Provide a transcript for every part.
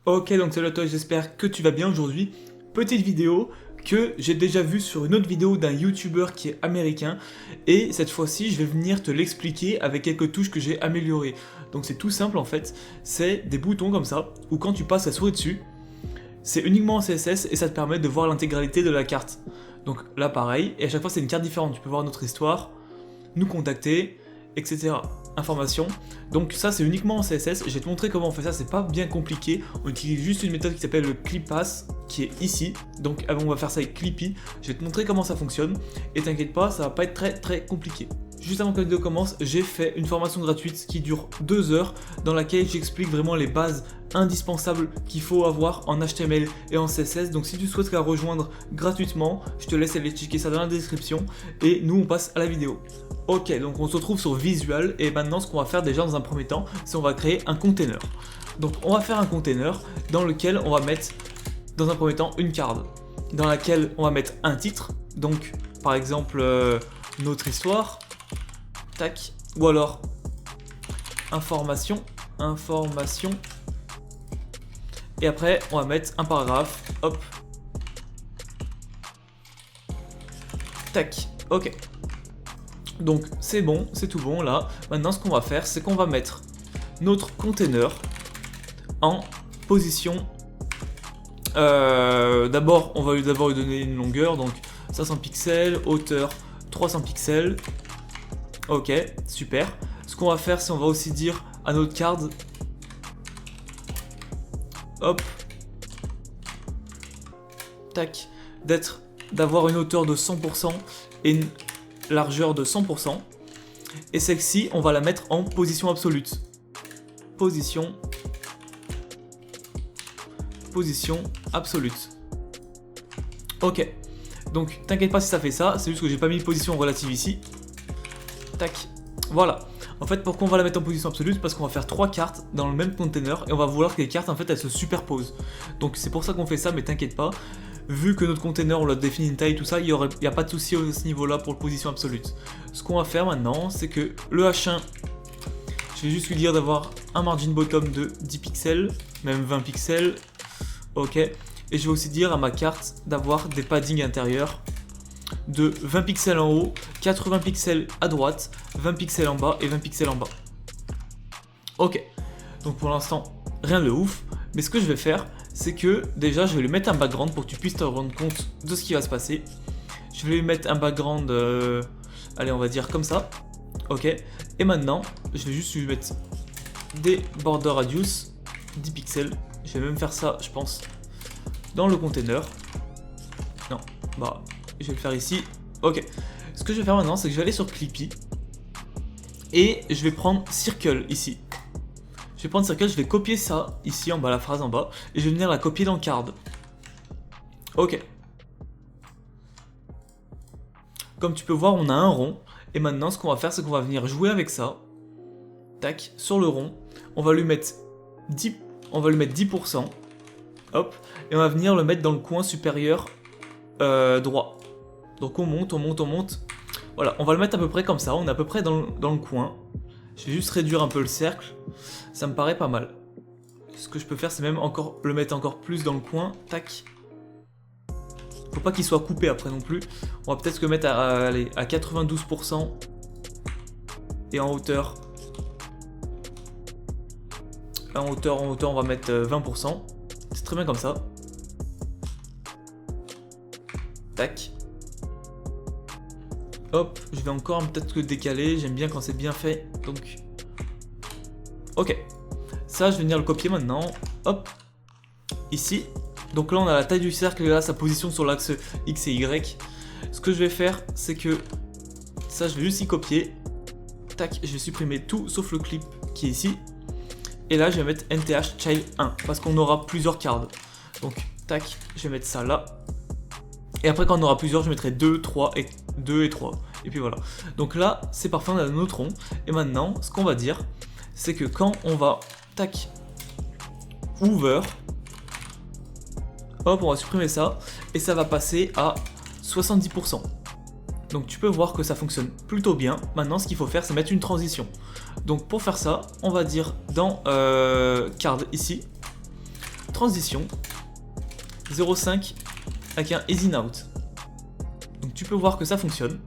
Ok, donc salut à toi, j'espère que tu vas bien aujourd'hui. Petite vidéo que j'ai déjà vue sur une autre vidéo d'un YouTuber qui est américain. Et cette fois-ci, je vais venir te l'expliquer avec quelques touches que j'ai améliorées. Donc c'est tout simple en fait, c'est des boutons comme ça, où quand tu passes la souris dessus, c'est uniquement en CSS et ça te permet de voir l'intégralité de la carte. Donc là pareil, et à chaque fois c'est une carte différente, tu peux voir notre histoire, nous contacter, etc. Informations. Donc ça c'est uniquement en CSS, je vais te montrer comment on fait ça, c'est pas bien compliqué, on utilise juste une méthode qui s'appelle le ClipPass, qui est ici, donc on va faire ça avec Clippy, je vais te montrer comment ça fonctionne, et t'inquiète pas, ça va pas être très compliqué. Juste avant que la vidéo commence, j'ai fait une formation gratuite qui dure 2 heures, dans laquelle j'explique vraiment les bases indispensables qu'il faut avoir en HTML et en CSS, donc si tu souhaites la rejoindre gratuitement, je te laisse aller checker ça dans la description, et nous on passe à la vidéo. Ok, donc on se retrouve sur Visual, et maintenant ce qu'on va faire déjà dans un premier temps, c'est on va créer un container. Donc on va faire un container dans lequel on va mettre, dans un premier temps, une carte, dans laquelle on va mettre un titre, donc par exemple notre histoire, tac, ou alors information, et après on va mettre un paragraphe, hop, tac, ok. Donc c'est bon, c'est tout bon là. Maintenant ce qu'on va faire, c'est qu'on va mettre notre container en position. D'abord, on va lui donner une longueur, donc 500 pixels, hauteur 300 pixels. Ok, super. Ce qu'on va faire, c'est on va aussi dire à notre card, hop, tac, d'avoir une hauteur de 100% et une largeur de 100%, et celle-ci on va la mettre en position absolute. Position absolute. Ok, donc t'inquiète pas si ça fait ça, c'est juste que j'ai pas mis position relative ici. Tac, voilà. En fait, pourquoi on va la mettre en position absolue? Parce qu'on va faire 3 cartes dans le même container et on va vouloir que les cartes en fait elles se superposent. Donc c'est pour ça qu'on fait ça, mais t'inquiète pas. Vu que notre container on l'a défini une taille, tout ça, il n'y a pas de souci à ce niveau là pour la position absolue. Ce qu'on va faire maintenant, c'est que le H1, je vais juste lui dire d'avoir un margin bottom de 10 pixels, même 20 pixels, ok. Et je vais aussi dire à ma carte d'avoir des paddings intérieurs de 20 pixels en haut, 80 pixels à droite, 20 pixels en bas et 20 pixels en bas. Ok, donc pour l'instant, rien de ouf, mais ce que je vais faire, c'est que déjà je vais lui mettre un background pour que tu puisses te rendre compte de ce qui va se passer. Je vais lui mettre un background, allez on va dire comme ça, ok. Et maintenant, je vais juste lui mettre des border radius, 10 pixels, je vais même faire ça je pense, dans le container. Non, bah je vais le faire ici, ok. Ce que je vais faire maintenant, c'est que je vais aller sur Clippy, et je vais prendre Circle ici. Je vais prendre Circle, je vais copier ça, ici en bas, la phrase en bas, et je vais venir la copier dans le card. Ok. Comme tu peux voir, on a un rond, et maintenant ce qu'on va faire, c'est qu'on va venir jouer avec ça. Tac, sur le rond, on va lui mettre 10%, hop, et on va venir le mettre dans le coin supérieur droit. Donc on monte. Voilà, on va le mettre à peu près comme ça, on est à peu près dans le coin. Je vais juste réduire un peu le cercle, ça me paraît pas mal. Ce que je peux faire, c'est même encore le mettre encore plus dans le coin, tac. Faut pas qu'il soit coupé après non plus. On va peut-être le mettre à 92%. Et en hauteur, on va mettre 20%. C'est très bien comme ça. Tac. Hop, je vais encore peut-être le décaler, j'aime bien quand c'est bien fait, donc... Ok, ça je vais venir le copier maintenant, hop, ici. Donc là on a la taille du cercle et là sa position sur l'axe X et Y. Ce que je vais faire, c'est que ça je vais juste y copier. Tac, je vais supprimer tout sauf le clip qui est ici. Et là je vais mettre NTH child 1, parce qu'on aura plusieurs cards. Donc tac, je vais mettre ça là. Et après quand on aura plusieurs, je mettrai 2, 3 et 2 et 3. Et puis voilà. Donc là, c'est parfait, on a notre rond. Et maintenant, ce qu'on va dire, c'est que quand on va, tac, over, hop, on va supprimer ça. Et ça va passer à 70%. Donc tu peux voir que ça fonctionne plutôt bien. Maintenant, ce qu'il faut faire, c'est mettre une transition. Donc pour faire ça, on va dire dans card ici, transition 0,5 avec un easy out. Donc tu peux voir que ça fonctionne.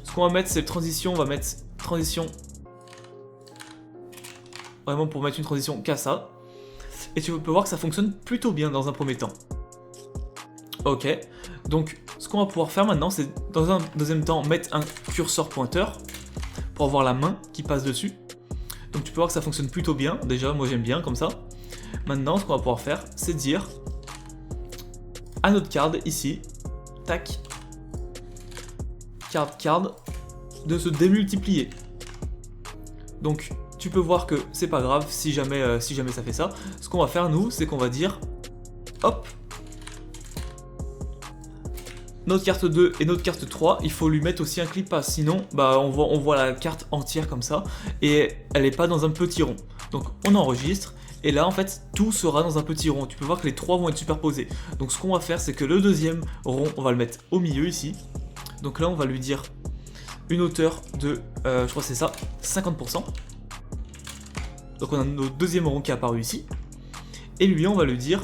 Ce qu'on va mettre, c'est transition, on va mettre transition vraiment pour mettre une transition qu'à ça. Et tu peux voir que ça fonctionne plutôt bien dans un premier temps. Ok, donc ce qu'on va pouvoir faire maintenant, c'est dans un deuxième temps mettre un curseur pointeur pour avoir la main qui passe dessus. Donc tu peux voir que ça fonctionne plutôt bien, déjà moi j'aime bien comme ça. Maintenant ce qu'on va pouvoir faire, c'est dire à notre card ici, tac, card, de se démultiplier. Donc tu peux voir que c'est pas grave si jamais ça fait ça. Ce qu'on va faire nous, c'est qu'on va dire, hop, notre carte 2 et notre carte 3, il faut lui mettre aussi un clip pass, sinon bah, on voit la carte entière comme ça, et elle n'est pas dans un petit rond. Donc on enregistre, et là en fait tout sera dans un petit rond. Tu peux voir que les trois vont être superposés. Donc ce qu'on va faire, c'est que le deuxième rond, on va le mettre au milieu ici. Donc là on va lui dire une hauteur de, je crois que c'est ça, 50%. Donc on a notre deuxième rond qui est apparu ici. Et lui on va lui dire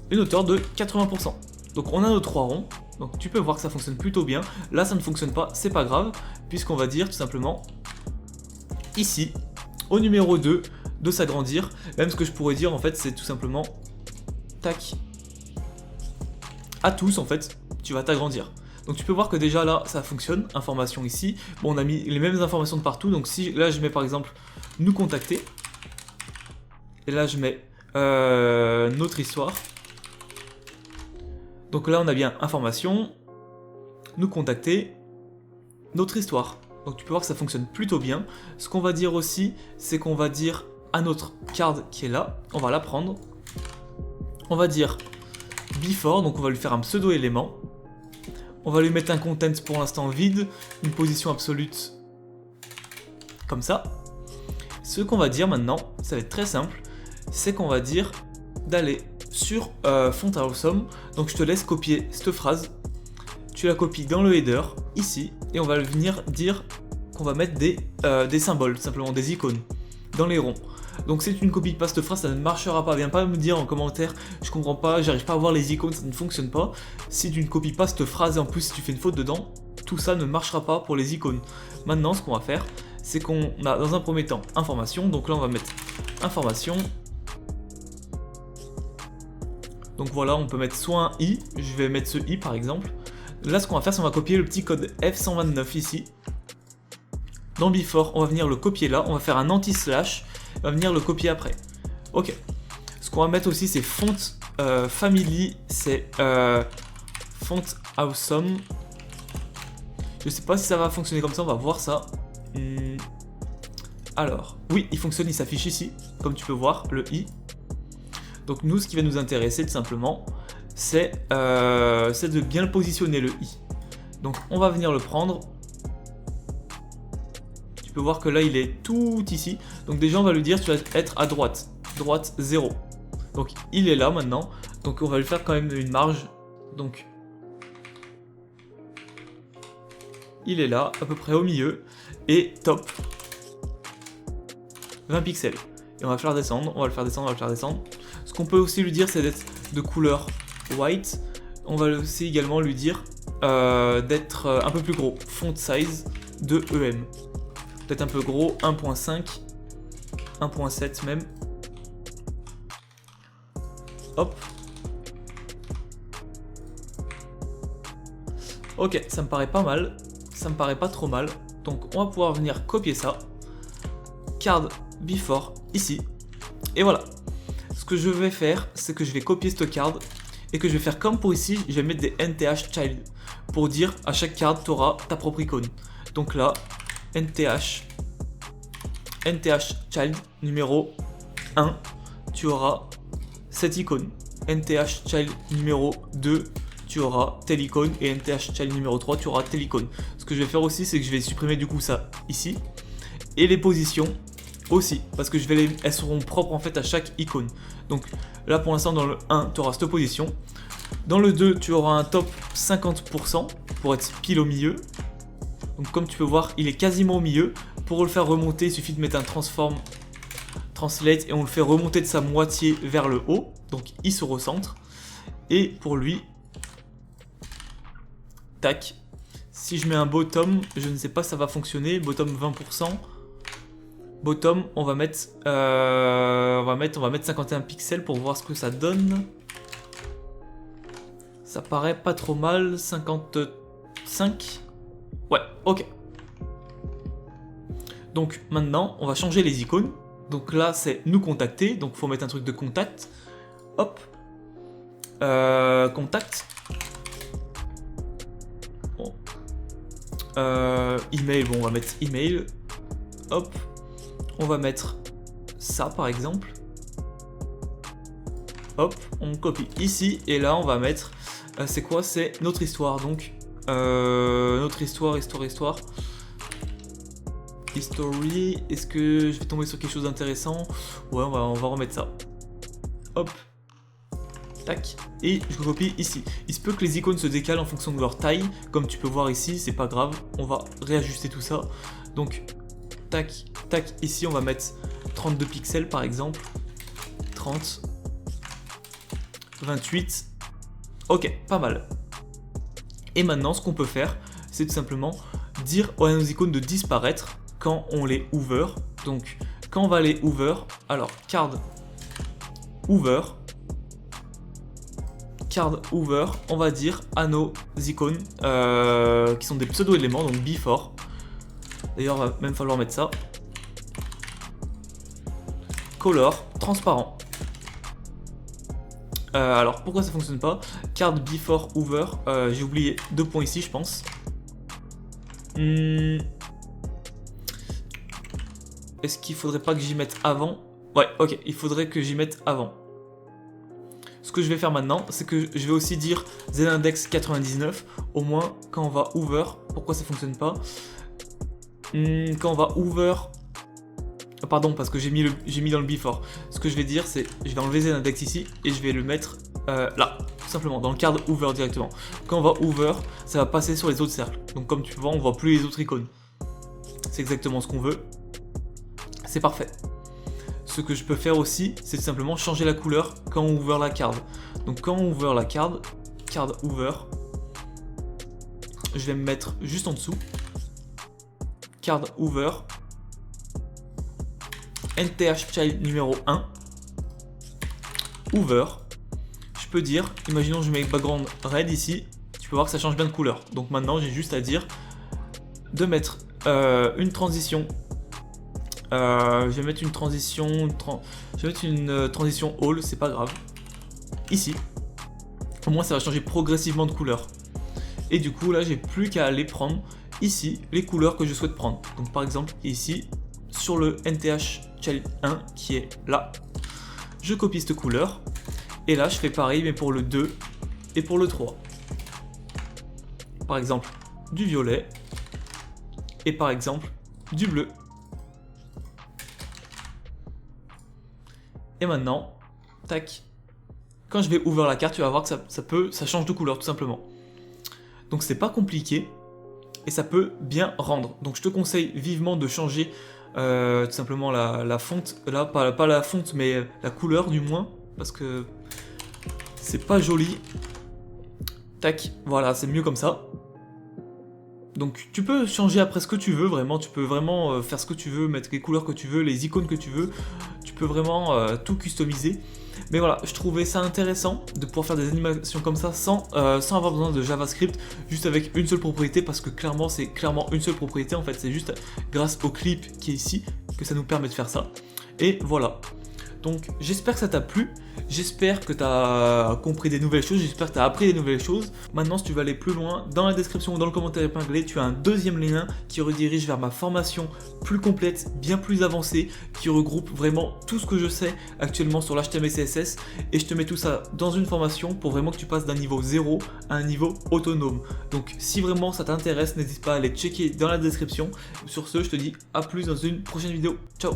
une hauteur de 80%. Donc on a nos trois ronds, donc tu peux voir que ça fonctionne plutôt bien. Là ça ne fonctionne pas, c'est pas grave, puisqu'on va dire tout simplement ici, au numéro 2, de s'agrandir. Même ce que je pourrais dire en fait, c'est tout simplement tac, à tous en fait, tu vas t'agrandir. Donc tu peux voir que déjà là ça fonctionne, information ici. Bon, on a mis les mêmes informations de partout, donc si là je mets par exemple nous contacter, et là je mets notre histoire. Donc là on a bien information, nous contacter, notre histoire. Donc tu peux voir que ça fonctionne plutôt bien. Ce qu'on va dire aussi, c'est qu'on va dire à notre card qui est là, on va la prendre. On va dire before, donc on va lui faire un pseudo élément. On va lui mettre un content pour l'instant vide, une position absolue comme ça. Ce qu'on va dire maintenant, ça va être très simple, c'est qu'on va dire d'aller sur Font Awesome. Donc je te laisse copier cette phrase, tu la copies dans le header ici, et on va venir dire qu'on va mettre des symboles, simplement des icônes dans les ronds. Donc si tu ne copies pas cette phrase, ça ne marchera pas. Viens pas me dire en commentaire, je comprends pas, j'arrive pas à voir les icônes, ça ne fonctionne pas. Si tu ne copies pas cette phrase et en plus si tu fais une faute dedans, tout ça ne marchera pas pour les icônes. Maintenant ce qu'on va faire, c'est qu'on a dans un premier temps information, donc là on va mettre information. Donc voilà, on peut mettre soit un i, je vais mettre ce i par exemple. Là ce qu'on va faire, c'est qu'on va copier le petit code F129 ici. Dans before, on va venir le copier là, on va faire un anti-slash, on va venir le copier après. Ok. Ce qu'on va mettre aussi, c'est font family, c'est font awesome. Je sais pas si ça va fonctionner comme ça, on va voir ça. Alors, oui, il fonctionne, il s'affiche ici, comme tu peux voir, le i. Donc nous, ce qui va nous intéresser tout simplement, c'est de bien le positionner, le i. Donc on va venir le prendre. Tu peux voir que là, il est tout ici. Donc déjà, on va lui dire, tu vas être à droite. Droite 0. Donc il est là maintenant. Donc on va lui faire quand même une marge. Donc il est là, à peu près au milieu. Et top. 20 pixels. Et on va le faire descendre, on va le faire descendre, on va le faire descendre. Ce qu'on peut aussi lui dire, c'est d'être de couleur white. On va aussi également lui dire d'être un peu plus gros. Font size de EM. Peut-être un peu gros, 1.5, 1.7 même. Hop. Ok, ça me paraît pas mal. Ça me paraît pas trop mal. Donc on va pouvoir venir copier ça. Card before ici. Et voilà. Ce que je vais faire, c'est que je vais copier cette card et que je vais faire comme pour ici, je vais mettre des NTH child pour dire à chaque card tu auras ta propre icône. Donc là, NTH child numéro 1, tu auras cette icône. NTH child numéro 2, tu auras telle icône, et NTH child numéro 3, tu auras telle icône. Ce que je vais faire aussi, c'est que je vais supprimer du coup ça ici, et les positions aussi, parce que elles seront propres en fait à chaque icône. Donc là pour l'instant dans le 1, tu auras cette position. Dans le 2, tu auras un top 50% pour être pile au milieu. Donc comme tu peux voir, il est quasiment au milieu. Pour le faire remonter, il suffit de mettre un transform translate et on le fait remonter de sa moitié vers le haut, donc il se recentre. Et pour lui, tac, si je mets un bottom, je ne sais pas si ça va fonctionner, bottom 20%, bottom on va mettre 51 pixels pour voir ce que ça donne. Ça paraît pas trop mal, 55, ouais, ok. Donc maintenant, on va changer les icônes. Donc là, c'est nous contacter. Donc il faut mettre un truc de contact. Hop. Contact. Bon. Email, bon, on va mettre email. Hop. On va mettre ça, par exemple. Hop. On copie ici. Et là, on va mettre... c'est quoi? C'est notre histoire. Donc, notre histoire. History, est-ce que je vais tomber sur quelque chose d'intéressant? Ouais, on va remettre ça. Hop. Tac. Et je copie ici. Il se peut que les icônes se décalent en fonction de leur taille. Comme tu peux voir ici, c'est pas grave. On va réajuster tout ça. Donc, tac, tac. Ici, on va mettre 32 pixels par exemple. 30. 28. Ok, pas mal. Et maintenant, ce qu'on peut faire, c'est tout simplement dire à nos icônes de disparaître quand on les hover. Donc quand on va les hover, alors card hover, on va dire à nos icônes qui sont des pseudo-éléments, donc before. D'ailleurs, il va même falloir mettre ça. Color, transparent. Alors pourquoi ça fonctionne pas? Card before hover, j'ai oublié 2 points ici, je pense. Est-ce qu'il faudrait pas que j'y mette avant? Ouais, ok, il faudrait que j'y mette avant. Ce que je vais faire maintenant, c'est que je vais aussi dire zindex 99, au moins quand on va hover. Pourquoi ça fonctionne pas? Quand on va hover... Pardon, parce que j'ai mis dans le before. Ce que je vais dire, c'est je vais enlever zindex ici et je vais le mettre là, tout simplement, dans le card hover directement. Quand on va hover, ça va passer sur les autres cercles. Donc comme tu vois, on voit plus les autres icônes. C'est exactement ce qu'on veut. C'est parfait. Ce que je peux faire aussi, c'est simplement changer la couleur quand on ouvre la card. Donc quand on ouvre la card hover, je vais me mettre juste en dessous. Card hover. NTH child numéro 1. Hover. Je peux dire, imaginons je mets background red ici, tu peux voir que ça change bien de couleur. Donc maintenant j'ai juste à dire de mettre une transition. Je vais mettre une transition, all, c'est pas grave. Ici, au moins ça va changer progressivement de couleur. Et du coup là j'ai plus qu'à aller prendre ici les couleurs que je souhaite prendre. Donc par exemple ici sur le NTH Child 1 qui est là, je copie cette couleur. Et là je fais pareil mais pour le 2 et pour le 3. Par exemple du violet et par exemple du bleu. Et maintenant, tac, quand je vais ouvrir la carte, tu vas voir que ça change de couleur tout simplement. Donc c'est pas compliqué et ça peut bien rendre. Donc je te conseille vivement de changer tout simplement la fonte, là pas la fonte mais la couleur du moins, parce que c'est pas joli. Tac, voilà, c'est mieux comme ça. Donc tu peux changer après ce que tu veux, vraiment, tu peux vraiment faire ce que tu veux, mettre les couleurs que tu veux, les icônes que tu veux, tu peux vraiment tout customiser. Mais voilà, je trouvais ça intéressant de pouvoir faire des animations comme ça sans avoir besoin de JavaScript, juste avec une seule propriété, parce que clairement c'est clairement une seule propriété, en fait c'est juste grâce au clip qui est ici que ça nous permet de faire ça. Et voilà. Donc j'espère que ça t'a plu, j'espère que tu as compris des nouvelles choses, j'espère que tu as appris des nouvelles choses. Maintenant si tu veux aller plus loin, dans la description ou dans le commentaire épinglé, tu as un deuxième lien qui redirige vers ma formation plus complète, bien plus avancée, qui regroupe vraiment tout ce que je sais actuellement sur l'HTML CSS. Et je te mets tout ça dans une formation pour vraiment que tu passes d'un niveau 0 à un niveau autonome. Donc si vraiment ça t'intéresse, n'hésite pas à aller checker dans la description. Sur ce, je te dis à plus dans une prochaine vidéo. Ciao!